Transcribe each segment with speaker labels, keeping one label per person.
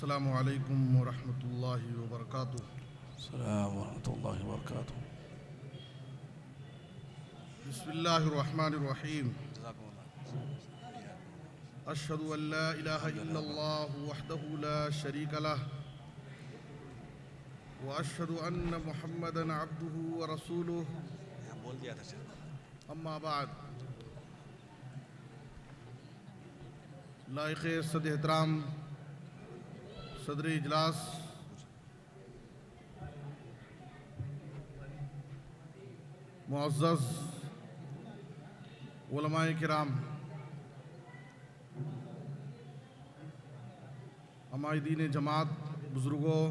Speaker 1: السلام علیکم ورحمۃ اللہ وبرکاتہ۔
Speaker 2: السلام ورحمۃ اللہ وبرکاتہ۔
Speaker 1: بسم اللہ الرحمن الرحیم۔ اشہد ان لا الہ الا اللہ وحدہ لا شریک لہ واشہد ان محمدا عبدہ ورسولہ اما بعد۔ لائق صد احترام صدر اجلاس معزز علماء کرام، عمائدین جماعت، بزرگوں،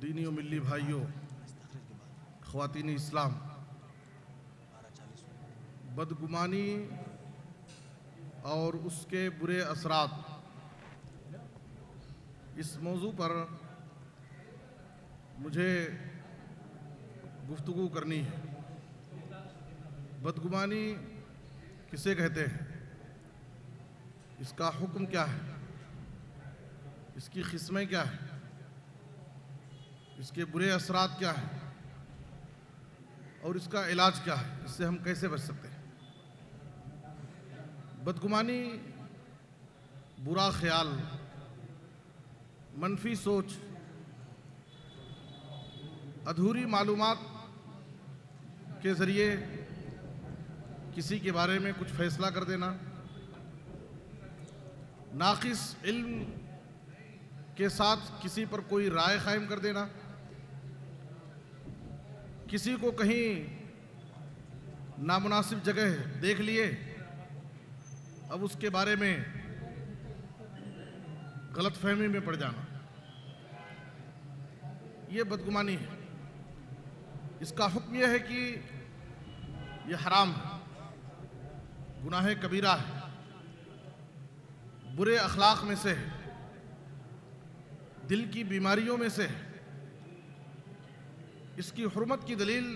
Speaker 1: دینی و ملی بھائیوں، خواتین اسلام، بدگمانی اور اس کے برے اثرات، اس موضوع پر مجھے گفتگو کرنی ہے۔ بدگمانی کسے کہتے ہیں؟ اس کا حکم کیا ہے؟ اس کی قسمیں کیا ہیں؟ اس کے برے اثرات کیا ہیں؟ اور اس کا علاج کیا ہے؟ اس سے ہم کیسے بچ سکتے ہیں؟ بدگمانی برا خیال، منفی سوچ، ادھوری معلومات کے ذریعے کسی کے بارے میں کچھ فیصلہ کر دینا، ناقص علم کے ساتھ کسی پر کوئی رائے قائم کر دینا، کسی کو کہیں نامناسب جگہ دیکھ لیے، اب اس کے بارے میں غلط فہمی میں پڑ جانا، یہ بدگمانی ہے۔ اس کا حکم یہ ہے کہ یہ حرام ہے، گناہ کبیرہ ہے، برے اخلاق میں سے ہے، دل کی بیماریوں میں سے ہے۔ اس کی حرمت کی دلیل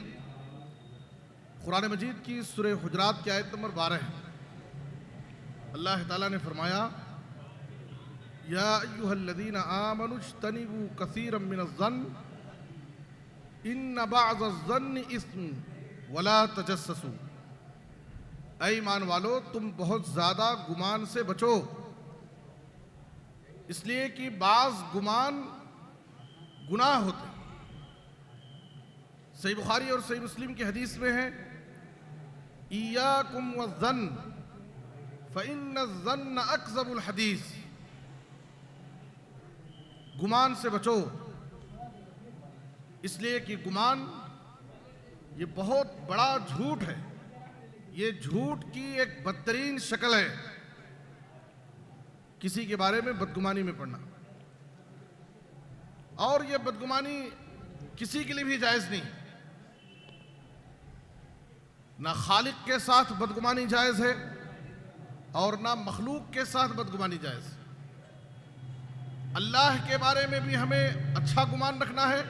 Speaker 1: قرآن مجید کی سورہ حجرات کی آیت نمبر 12 ہے۔ اللہ تعالیٰ نے فرمایا: یا ایھا الذین آمنوا اجتنبوا کثیرا من الظن ان بعض الظن اثم ولا تجسسوا۔ اے ایمان والو، تم بہت زیادہ گمان سے بچو، اس لیے کہ بعض گمان گناہ ہوتے ہیں۔ صحیح بخاری اور صحیح مسلم کی حدیث میں ہے: ایاکم والظن فإن الظن اکذب الحدیث۔ گمان سے بچو، اس لیے کہ گمان یہ بہت بڑا جھوٹ ہے، یہ جھوٹ کی ایک بدترین شکل ہے، کسی کے بارے میں بدگمانی میں پڑنا۔ اور یہ بدگمانی کسی کے لیے بھی جائز نہیں، نہ خالق کے ساتھ بدگمانی جائز ہے اور نہ مخلوق کے ساتھ بدگمانی جائز ہے۔ اللہ کے بارے میں بھی ہمیں اچھا گمان رکھنا ہے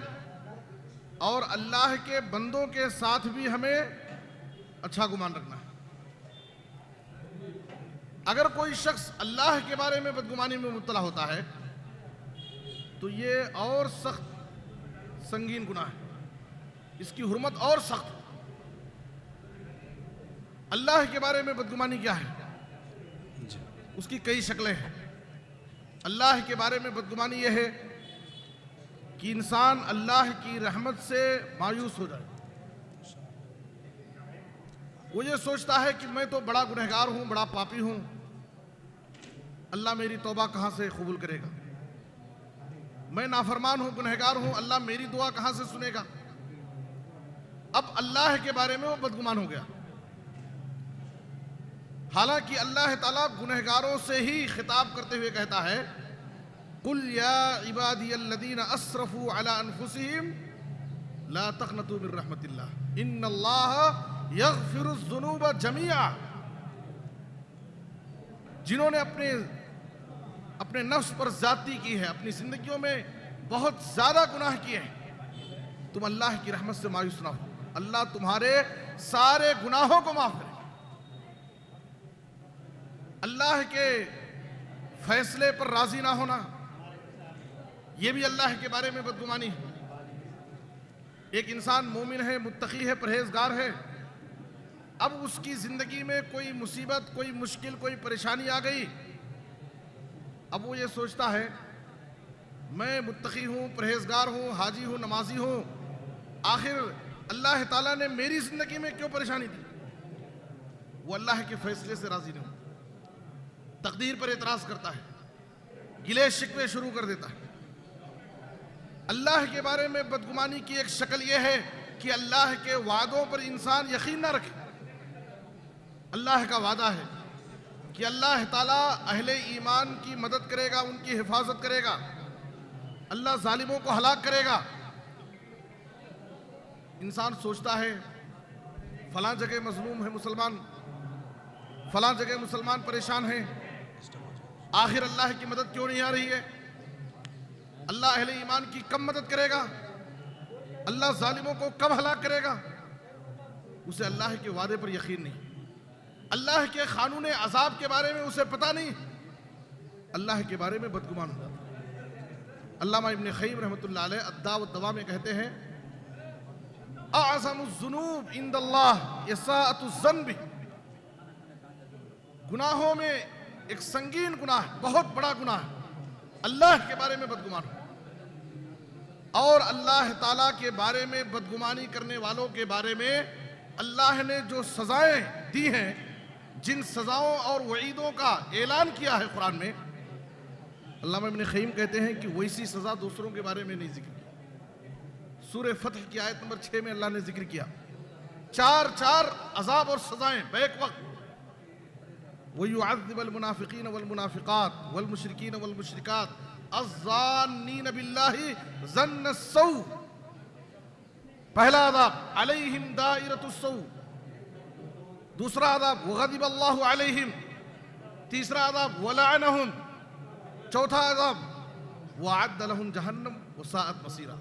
Speaker 1: اور اللہ کے بندوں کے ساتھ بھی ہمیں اچھا گمان رکھنا ہے۔ اگر کوئی شخص اللہ کے بارے میں بدگمانی میں مبتلا ہوتا ہے تو یہ اور سخت سنگین گناہ ہے، اس کی حرمت اور سخت ہے۔ اللہ کے بارے میں بدگمانی کیا ہے؟ اس کی کئی شکلیں ہیں۔ اللہ کے بارے میں بدگمانی یہ ہے کہ انسان اللہ کی رحمت سے مایوس ہو جائے۔ وہ یہ سوچتا ہے کہ میں تو بڑا گنہگار ہوں، بڑا پاپی ہوں، اللہ میری توبہ کہاں سے قبول کرے گا؟ میں نافرمان ہوں، گنہگار ہوں، اللہ میری دعا کہاں سے سنے گا؟ اب اللہ کے بارے میں وہ بدگمان ہو گیا، حالانکہ اللہ تعالیٰ گنہگاروں سے ہی خطاب کرتے ہوئے کہتا ہے: قُلْ يَا عِبَادِيَ الَّذِينَ أَسْرَفُوا عَلَىٰ أَنفُسِهِمْ لَا تَقْنَطُوا مِن رَحْمَةِ اللَّهِ إِنَّ اللَّهَ يَغْفِرُ الذُّنُوبَ جَمِيعًا۔ جنہوں نے اپنے نفس پر زیادتی کی ہے، اپنی زندگیوں میں بہت زیادہ گناہ کیے ہیں، تم اللہ کی رحمت سے مایوس نہ ہو، اللہ تمہارے سارے گناہوں کو معاف کرے۔ اللہ کے فیصلے پر راضی نہ ہونا، یہ بھی اللہ کے بارے میں بدگمانی ہے۔ ایک انسان مومن ہے، متقی ہے، پرہیزگار ہے، اب اس کی زندگی میں کوئی مصیبت، کوئی مشکل، کوئی پریشانی آ گئی، اب وہ یہ سوچتا ہے میں متقی ہوں، پرہیزگار ہوں، حاجی ہوں، نمازی ہوں، آخر اللہ تعالیٰ نے میری زندگی میں کیوں پریشانی دی؟ وہ اللہ کے فیصلے سے راضی نہیں ہوتا، تقدیر پر اعتراض کرتا ہے، گلے شکوے شروع کر دیتا ہے۔ اللہ کے بارے میں بدگمانی کی ایک شکل یہ ہے کہ اللہ کے وعدوں پر انسان یقین نہ رکھے۔ اللہ کا وعدہ ہے کہ اللہ تعالیٰ اہل ایمان کی مدد کرے گا، ان کی حفاظت کرے گا، اللہ ظالموں کو ہلاک کرے گا۔ انسان سوچتا ہے فلاں جگہ مظلوم ہے مسلمان، فلاں جگہ مسلمان پریشان ہیں، آخر اللہ کی مدد کیوں نہیں آ رہی ہے؟ اللہ اہل ایمان کی کب مدد کرے گا؟ اللہ ظالموں کو کب ہلاک کرے گا؟ اسے اللہ کے وعدے پر یقین نہیں، اللہ کے قانون عذاب کے بارے میں اسے پتہ نہیں، اللہ کے بارے میں بدگمان ہو۔ علامہ ابن قیم رحمۃ اللہ علیہ الداء والدواء میں کہتے ہیں اعظم الذنوب عند اللہ اساءۃ الظن بہ، گناہوں میں ایک سنگین گناہ، بہت بڑا گناہ اللہ کے بارے میں بدگمان ہو، اور اللہ تعالیٰ کے بارے میں بدگمانی کرنے والوں کے بارے میں اللہ نے جو سزائیں دی ہیں، جن سزاؤں اور وعیدوں کا اعلان کیا ہے قرآن میں، علامہ ابن قیم کہتے ہیں کہ ویسی سزا دوسروں کے بارے میں نہیں ذکر کی۔ سورہ فتح کی آیت نمبر 6 میں اللہ نے ذکر کیا، چار عذاب اور سزائیں بیک وقت، وَيُعَذِّبَ الْمُنَافِقِينَ وَالْمُنَافِقَاتِ وَالْمُشْرِكِينَ وَالْمُشْرِكَاتِ الظَّانِّينَ بِاللَّهِ ظَنَّ السَّوْءِ، پہلا عذاب علیہم دائرۃ السوء، دوسرا عذاب وغضب اللہ علیہم، تیسرا عذاب ولعنہم، چوتھا عذاب وَأَعَدَّ لَهُمْ جَهَنَّمَ وَسَاءَتْ مَصِيرًا۔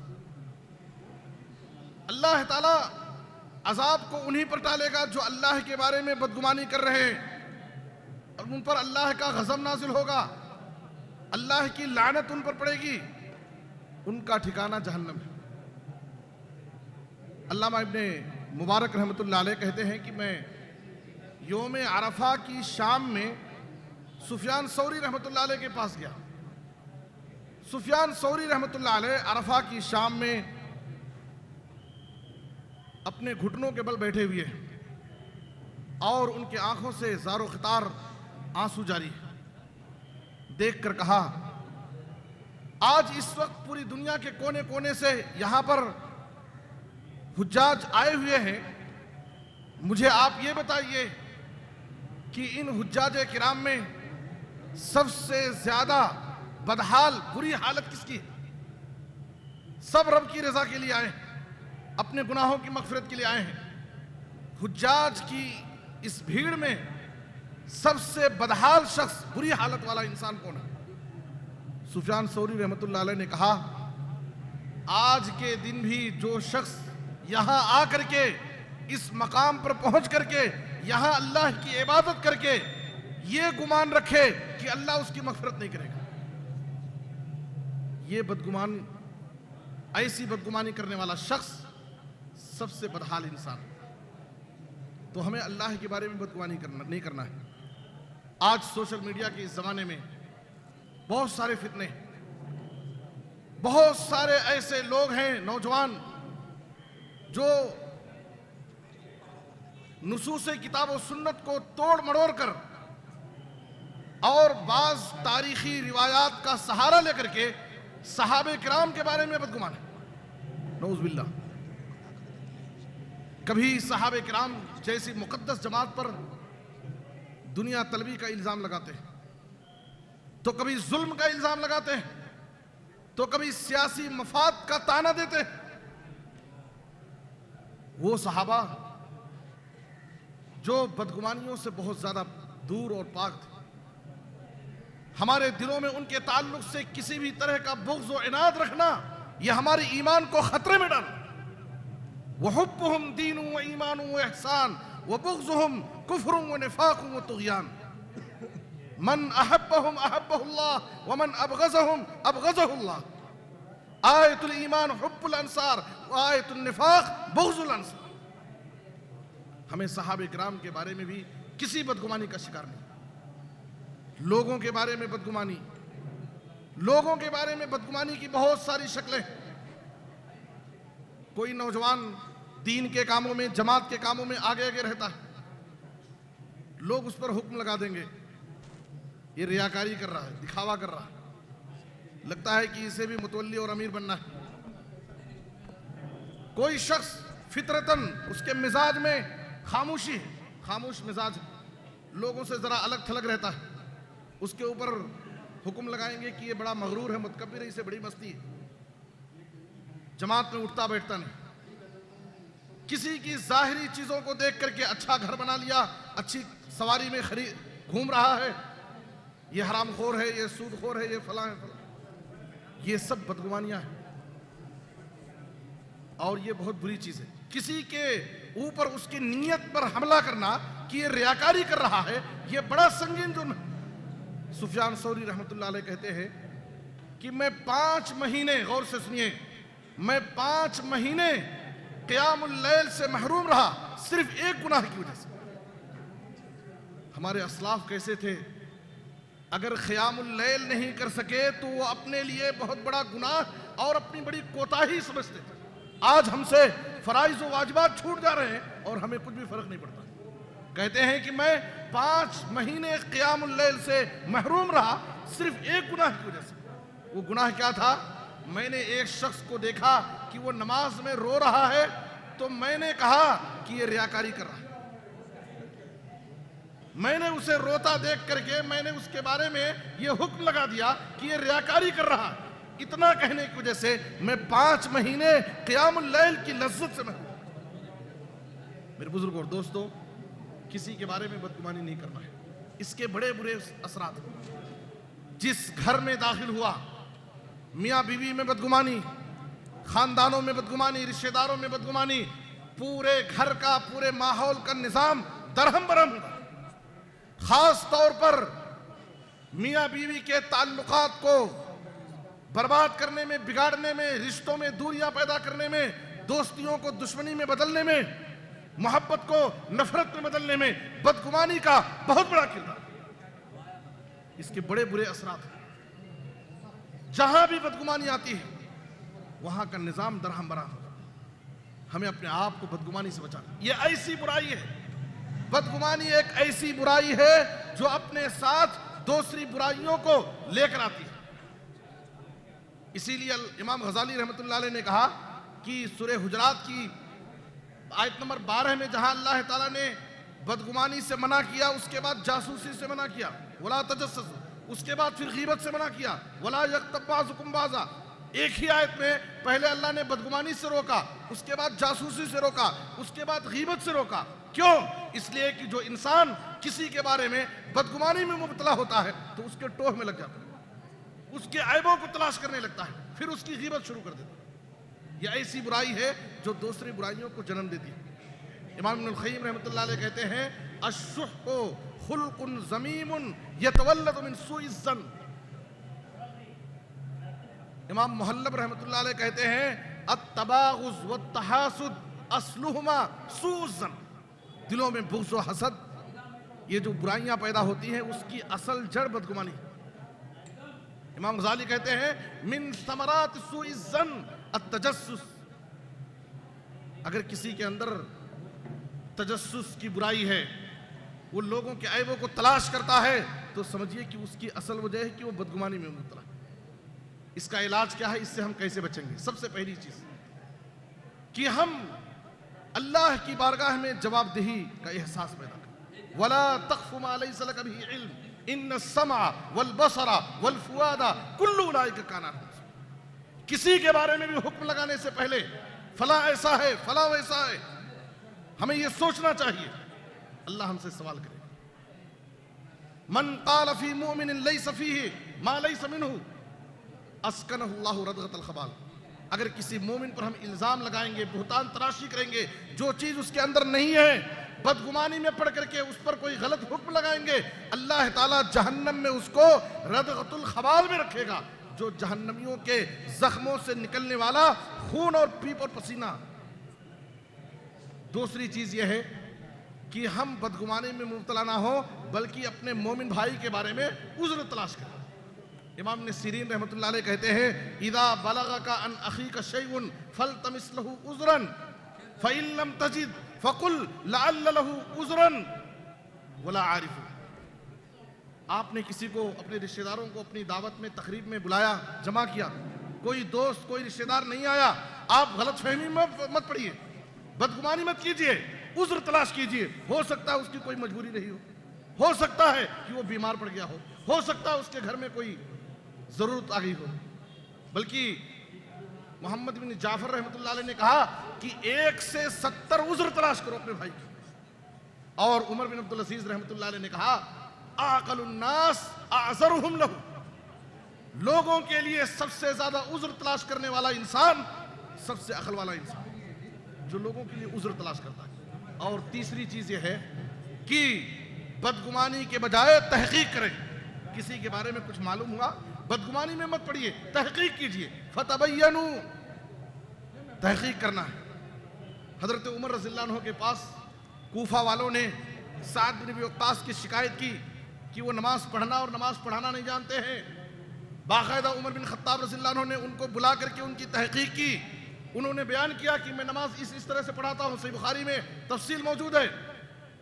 Speaker 1: اللہ تعالیٰ عذاب کو انہی پر ٹالے گا جو اللہ کے بارے میں بدگمانی کر رہے ہیں، اور ان پر اللہ کا غضب نازل ہوگا، اللہ کی لعنت ان پر پڑے گی، ان کا ٹھکانہ جہنم ہے۔ علامہ ابن مبارک رحمۃ اللہ علیہ کہتے ہیں کہ میں یوم عرفہ کی شام میں سفیان ثوری رحمۃ اللہ علیہ کے پاس گیا۔ سفیان ثوری رحمۃ اللہ علیہ عرفہ کی شام میں اپنے گھٹنوں کے بل بیٹھے ہوئے ہیں، اور ان کے آنکھوں سے زار و خطار آنسو جاری ہے۔ دیکھ کر کہا آج اس وقت پوری دنیا کے کونے کونے سے یہاں پر حجاج آئے ہوئے ہیں، مجھے آپ یہ بتائیے کہ ان حجاج کرام میں سب سے زیادہ بدحال، بری حالت کس کی ہے؟ سب رب کی رضا کے لیے آئے ہیں، اپنے گناہوں کی مغفرت کے لیے آئے ہیں، حجاج کی اس بھیڑ میں سب سے بدحال شخص، بری حالت والا انسان کون ہے؟ سفیان ثوری رحمۃ اللہ علیہ نے کہا آج کے دن بھی جو شخص یہاں آ کر کے اس مقام پر پہنچ کر کے یہاں اللہ کی عبادت کر کے یہ گمان رکھے کہ اللہ اس کی مغفرت نہیں کرے گا، یہ بدگمان، ایسی بدگمانی کرنے والا شخص سب سے بدحال انسان۔ تو ہمیں اللہ کے بارے میں بدگمانی نہیں کرنا ہے۔ آج سوشل میڈیا کے اس زمانے میں بہت سارے فتنے، بہت سارے ایسے لوگ ہیں، نوجوان، جو نصوص کتاب و سنت کو توڑ مڑوڑ کر اور بعض تاریخی روایات کا سہارا لے کر کے صحابہ کرام کے بارے میں بدگمان ہے، نعوذ باللہ۔ کبھی صحابہ کرام جیسی مقدس جماعت پر دنیا طلبی کا الزام لگاتے ہیں، تو کبھی ظلم کا الزام لگاتے ہیں، تو کبھی سیاسی مفاد کا طعنہ دیتے ہیں۔ وہ صحابہ جو بدگمانیوں سے بہت زیادہ دور اور پاک تھے، ہمارے دلوں میں ان کے تعلق سے کسی بھی طرح کا بغض و عناد رکھنا یہ ہمارے ایمان کو خطرے میں ڈالا۔ وَحُبُّهُمْ دِينٌ وَإِيمَانٌ وَإِحْسَانٌ وَبُغْضُهُمْ كُفْرٌ وَنِفَاقٌ وَطُغْيَانٌ۔ من احبهم احبه اللہ ومن ابغضهم ابغضه اللہ۔ آیت الایمان حب الانصار وآیت النفاق بغض الانصار۔ ہمیں صحابہ کرام کے بارے میں بھی کسی بدگمانی کا شکار نہیں۔ لوگوں کے بارے میں بدگمانی، لوگوں کے بارے میں بدگمانی کی بہت ساری شکلیں۔ کوئی نوجوان دین کے کاموں میں، جماعت کے کاموں میں آگے آگے رہتا ہے، لوگ اس پر حکم لگا دیں گے یہ ریاکاری کر رہا ہے، دکھاوا کر رہا ہے، لگتا ہے کہ اسے بھی متولی اور امیر بننا ہے۔ کوئی شخص فطرتاً اس کے مزاج میں خاموشی ہے، خاموش مزاج ہے، لوگوں سے ذرا الگ تھلگ رہتا ہے، اس کے اوپر حکم لگائیں گے کہ یہ بڑا مغرور ہے، متکبر ہے، اسے بڑی مستی ہے، جماعت میں اٹھتا بیٹھتا نہیں۔ کسی کی ظاہری چیزوں کو دیکھ کر کے اچھا گھر بنا لیا، اچھی سواری میں گھوم رہا ہے، یہ حرام خور ہے، یہ سود خور ہے، یہ فلاں ہے فلاں، یہ سب بدگمانیاں ہیں اور یہ بہت بری چیز ہے۔ کسی کے اوپر اس کی نیت پر حملہ کرنا کہ یہ ریاکاری کر رہا ہے، یہ بڑا سنگین جرم ہے۔ سفیان ثوری رحمۃ اللہ علیہ کہتے ہیں کہ میں 5 مہینے، غور سے سنیے، میں 5 مہینے قیام اللیل سے محروم رہا، صرف ایک گناہ کی وجہ سے۔ ہمارے اسلاف کیسے تھے؟ اگر قیام اللیل نہیں کر سکے تو وہ اپنے لیے بہت بڑا گناہ اور اپنی بڑی کوتاہی سمجھتے تھے۔ آج ہم سے فرائض و واجبات چھوٹ جا رہے ہیں اور ہمیں کچھ بھی فرق نہیں پڑتا۔ کہتے ہیں کہ میں 5 مہینے قیام اللیل سے محروم رہا، صرف ایک گناہ کی وجہ سے۔ وہ گناہ کیا تھا؟ میں نے ایک شخص کو دیکھا کہ وہ نماز میں رو رہا ہے تو میں نے کہا کہ یہ ریاکاری کر رہا ہے۔ میں نے اسے روتا دیکھ کر کے میں نے اس کے بارے میں یہ حکم لگا دیا کہ یہ ریاکاری کر رہا ہے۔ اتنا کہنے کی وجہ سے میں 5 مہینے قیام اللیل کی لذت سے محروم۔ میرے بزرگوں اور دوستوں، کسی کے بارے میں بدگمانی نہیں کرنا ہے، اس کے بڑے برے اثرات ہیں۔ جس گھر میں داخل ہوا، میاں بیوی میں بدگمانی، خاندانوں میں بدگمانی، رشتہ داروں میں بدگمانی، پورے گھر کا، پورے ماحول کا نظام درہم برہم ہوگا۔ خاص طور پر میاں بیوی کے تعلقات کو برباد کرنے میں، بگاڑنے میں، رشتوں میں دوریاں پیدا کرنے میں، دوستیوں کو دشمنی میں بدلنے میں، محبت کو نفرت میں بدلنے میں بدگمانی کا بہت بڑا کردار۔ اس کے بڑے برے اثرات ہیں۔ جہاں بھی بدگمانی آتی ہے وہاں کا نظام درہم برہم ہوتا ہے۔ ہمیں اپنے آپ کو بدگمانی سے بچانا۔ یہ ایسی برائی ہے، بدگمانی ایک ایسی برائی ہے جو اپنے ساتھ دوسری برائیوں کو لے کر آتی ہے۔ اسی لیے امام غزالی رحمۃ اللہ علیہ نے کہا کہ سورہ حجرات کی آیت نمبر 12 میں جہاں اللہ تعالیٰ نے بدگمانی سے منع کیا، اس کے بعد جاسوسی سے منع کیا، وَلَا تَجَسَّسُوا، اس کے بعد پھر غیبت سے منع کیا، وَلَا يَغْتَبْ بَعْضُكُمْ بَعْضًا۔ ایک ہی آیت میں پہلے اللہ نے بدگمانی سے روکا، اس کے بعد جاسوسی سے روکا، اس کے بعد غیبت سے روکا۔ کیوں؟ اس لیے کہ جو انسان کسی کے بارے میں بدگمانی میں مبتلا ہوتا ہے تو اس کے ٹوہ میں لگ جاتا ہے، اس کے عیبوں کو تلاش کرنے لگتا ہے، پھر اس کی غیبت شروع کر دیتا ہے۔ یہ ایسی برائی ہے جو دوسری برائیوں کو جنم دیتی ہے۔ امام ابن القیم رحمۃ اللہ علیہ کہتے ہیں الشح خلق ذمیم یتولد من سوء الظن۔ امام محلب رحمۃ اللہ علیہ کہتے ہیں التباغض والتحاسد اصلہما سوء الظن۔ دلوں میں بغض و حسد، یہ جو برائیاں پیدا ہوتی ہیں اس کی اصل جڑ بدگمانی۔ امام غزالی کہتے ہیں من ثمرات سوء الظن التجسس۔ اگر کسی کے اندر تجسس کی برائی ہے، وہ لوگوں کے عیبوں کو تلاش کرتا ہے، تو سمجھیے کہ اس کی اصل وجہ ہے کہ وہ بدگمانی میں مبتلا ہے۔ اس کا علاج کیا ہے؟ اس سے ہم کیسے بچیں گے؟ سب سے پہلی چیز کہ ہم اللہ کی بارگاہ میں جواب دہی کا احساس پیدا کریں۔ وَلَا تَخْفُ مَا لَيْسَ لَكَ بِهِ عِلْمٌ إِنَّ السَّمْعَ وَالْبَصَرَ وَالْفُؤَادَ كُلُّ أُولَٰئِكَ كَانَ عَنْهُ مسْئُولًا۔ کسی کے بارے میں بھی حکم لگانے سے پہلے فلاں ایسا ہے، فلاں ویسا ہے، ہمیں یہ سوچنا چاہیے۔ اللہ ہم سے سوال کرے، من قال فی مؤمن لیس فیہ ما لیس منہ اسکنہ اللہ ردغۃ الخبال۔ اگر کسی مومن پر ہم الزام لگائیں گے، بہتان تراشی کریں گے، جو چیز اس کے اندر نہیں ہے بدگمانی میں پڑھ کر کے اس پر کوئی غلط حکم لگائیں گے، اللہ تعالیٰ جہنم میں اس کو ردغۃ الخبال میں رکھے گا، جو جہنمیوں کے زخموں سے نکلنے والا خون اور پیپ اور پسینہ۔ دوسری چیز یہ ہے کہ ہم بدگمانی میں مبتلا نہ ہو بلکہ اپنے مومن بھائی کے بارے میں عذر تلاش کریں۔ امام ابن سیرین رحمۃ اللہ علیہ کہتے ہیں اذا بلغک عن اخیک شیء فالتمس له عذرا فإن لم تجد فقل لعل له عذرا ولا عارف۔ آپ نے کسی کو، اپنے رشتہ داروں کو اپنی دعوت میں، تقریب میں بلایا، جمع کیا، کوئی دوست، کوئی رشتہ دار نہیں آیا، آپ غلط فہمی میں مت پڑیے، بدگمانی مت کیجئے، عذر تلاش کیجئے۔ ہو سکتا ہے اس کی کوئی مجبوری رہی ہو سکتا ہے کہ وہ بیمار پڑ گیا ہو سکتا ہے اس کے گھر میں کوئی ضرورت آ گئی ہو۔ بلکہ محمد بن جعفر رحمۃ اللہ علیہ نے کہا کہ 1 سے 70 عذر تلاش کرو اپنے بھائی کی۔ اور عمر بن عبدالعزیز رحمۃ اللہ علیہ نے کہا اعقل الناس اعذرهم له، لوگوں کے لیے سب سے زیادہ عذر تلاش کرنے والا انسان سب سے عقل والا انسان، جو لوگوں کے لیے عذر تلاش کرتا ہے۔ اور تیسری چیز یہ ہے کہ بدگمانی کے بجائے تحقیق کریں۔ کسی کے بارے میں کچھ معلوم ہوا، بدگمانی میں مت پڑیے، تحقیق کیجئے۔ فتبینوا، تحقیق کرنا ہے۔ حضرت عمر رضی اللہ عنہ کے پاس کوفہ والوں نے سعد بن ابی وقاص کی شکایت کی کہ وہ نماز پڑھنا اور نماز پڑھانا نہیں جانتے ہیں۔ باقاعدہ عمر بن خطاب رضی اللہ عنہ نے ان کو بلا کر کے ان کی تحقیق کی۔ انہوں نے بیان کیا کہ میں نماز اس طرح سے پڑھاتا ہوں، صحیح بخاری میں تفصیل موجود ہے۔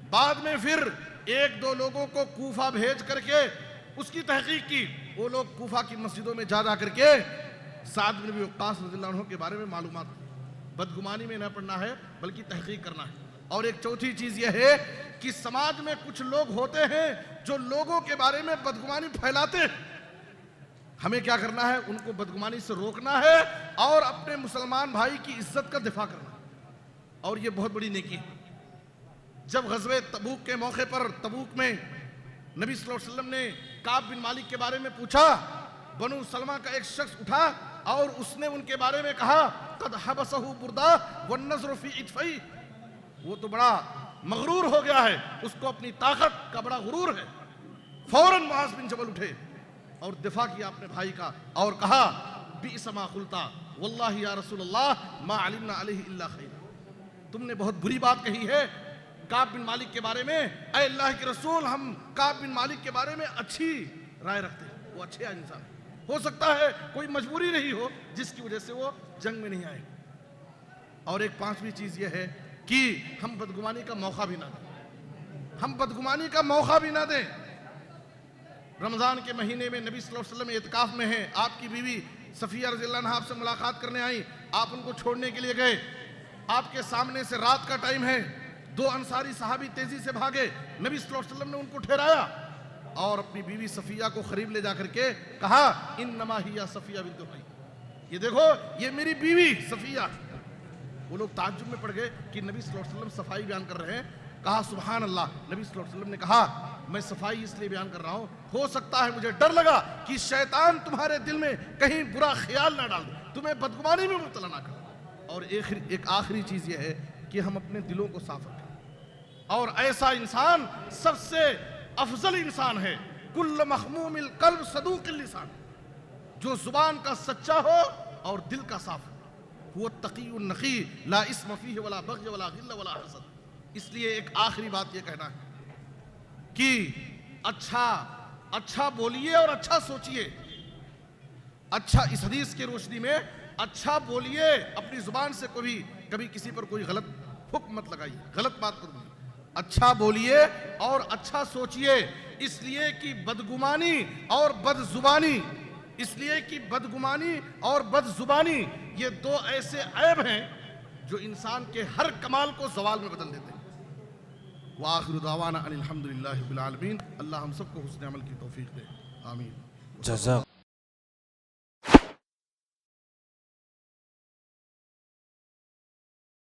Speaker 1: بعد میں پھر 1-2 لوگوں کو کوفہ بھیج کر کے اس کی تحقیق کی۔ وہ لوگ کوفہ کی مسجدوں میں جا کر کے سعد بن ابی وقاص رضی اللہ عنہ کے بارے میں معلومات۔ بدگمانی میں نہ پڑھنا ہے بلکہ تحقیق کرنا ہے۔ اور ایک چوتھی چیز یہ ہے کہ سماج میں کچھ لوگ ہوتے ہیں جو لوگوں کے بارے میں بدگمانی پھیلاتے ہیں۔ ہمیں کیا کرنا ہے؟ ان کو بدگمانی سے روکنا ہے اور اپنے مسلمان بھائی کی عزت کا دفاع کرنا ہے۔ اور یہ بہت بڑی نیکی ہے۔ جب غزوہ تبوک کے موقع پر تبوک میں نبی صلی اللہ علیہ وسلم نے کعب بن مالک کے بارے میں پوچھا، بنو سلمہ کا ایک شخص اٹھا اور اس نے ان کے بارے میں کہا قد حبسہ بردہ والنظر فی اطفئی، وہ تو بڑا مغرور ہو گیا ہے، اس کو اپنی طاقت کا بڑا غرور ہے۔ فوراً معاذ بن جبل اٹھے اور دفاع کیا اپنے بھائی کا اور کہا بئس ما قلتا واللہ یا رسول اللہ ما علمنا علیہ الا خیر، تم نے بہت بری بات کہی ہے کعب بن مالک کے بارے میں۔ اے اللہ کے رسول، ہم کعب بن مالک کے بارے میں اچھی رائے رکھتے ہیں، وہ اچھے انسان، ہو سکتا ہے کوئی مجبوری رہی ہو جس کی وجہ سے وہ جنگ میں نہیں آئے۔ اور ایک 5ویں چیز یہ ہے کہ ہم بدگمانی کا موقع بھی نہ دیں، ہم بدگمانی کا موقع بھی نہ دیں۔ رمضان کے مہینے میں نبی صلی اللہ علیہ وسلم اعتکاف میں ہیں، آپ کی بیوی صفیہ رضی اللہ عنہ آپ سے ملاقات کرنے آئیں، آپ ان کو چھوڑنے کے لیے گئے، آپ کے سامنے سے رات کا ٹائم ہے، 2 انصاری صحابی تیزی سے بھاگے، نبی صلی اللہ علیہ وسلم نے ان کو ٹھہرایا اور اپنی بیوی صفیہ کو قریب لے جا کر کے کہا انما ہی صفیہ بنت حی، یہ دیکھو یہ میری بیوی صفیہ۔ وہ لوگ تعجب میں پڑ گئے کہ نبی صلی اللہ علیہ وسلم صفائی بیان کر رہے ہیں۔ کہا سبحان اللہ۔ نبی صلی اللہ علیہ وسلم نے کہا میں صفائی اس لیے بیان کر رہا ہوں، ہو سکتا ہے مجھے ڈر لگا کہ شیطان تمہارے دل میں کہیں برا خیال نہ ڈال دے، تمہیں بدگمانی میں مبتلا نہ کرے۔ اور ایک آخری چیز یہ ہے کہ ہم اپنے دلوں کو صاف رکھیں، اور ایسا انسان سب سے افضل انسان ہے کل مخموم القلب صدوق اللسان، جو زبان کا سچا ہو اور دل کا صاف ہو، وہ التقی النقی لا اسم فیہ ولا بغی ولا غل ولا حسد۔ اس لیے ایک آخری بات یہ کہنا ہے کہ اچھا بولیے اور اچھا سوچیے، اچھا اس حدیث کی روشنی میں اچھا بولیے، اپنی زبان سے کبھی کسی پر کوئی غلط حکم مت لگائیے، غلط بات کروں، اچھا بولیے اور اچھا سوچیے، اس لیے کہ بدگمانی اور بدزبانی یہ 2 ایسے عیب ہیں جو انسان کے ہر کمال کو زوال میں بدل دیتے ہیں۔ وآخر دعوانا ان الحمدللہ رب العالمین۔ اللہ ہم سب کو حسن عمل کی توفیق دے، آمین۔
Speaker 2: جزاک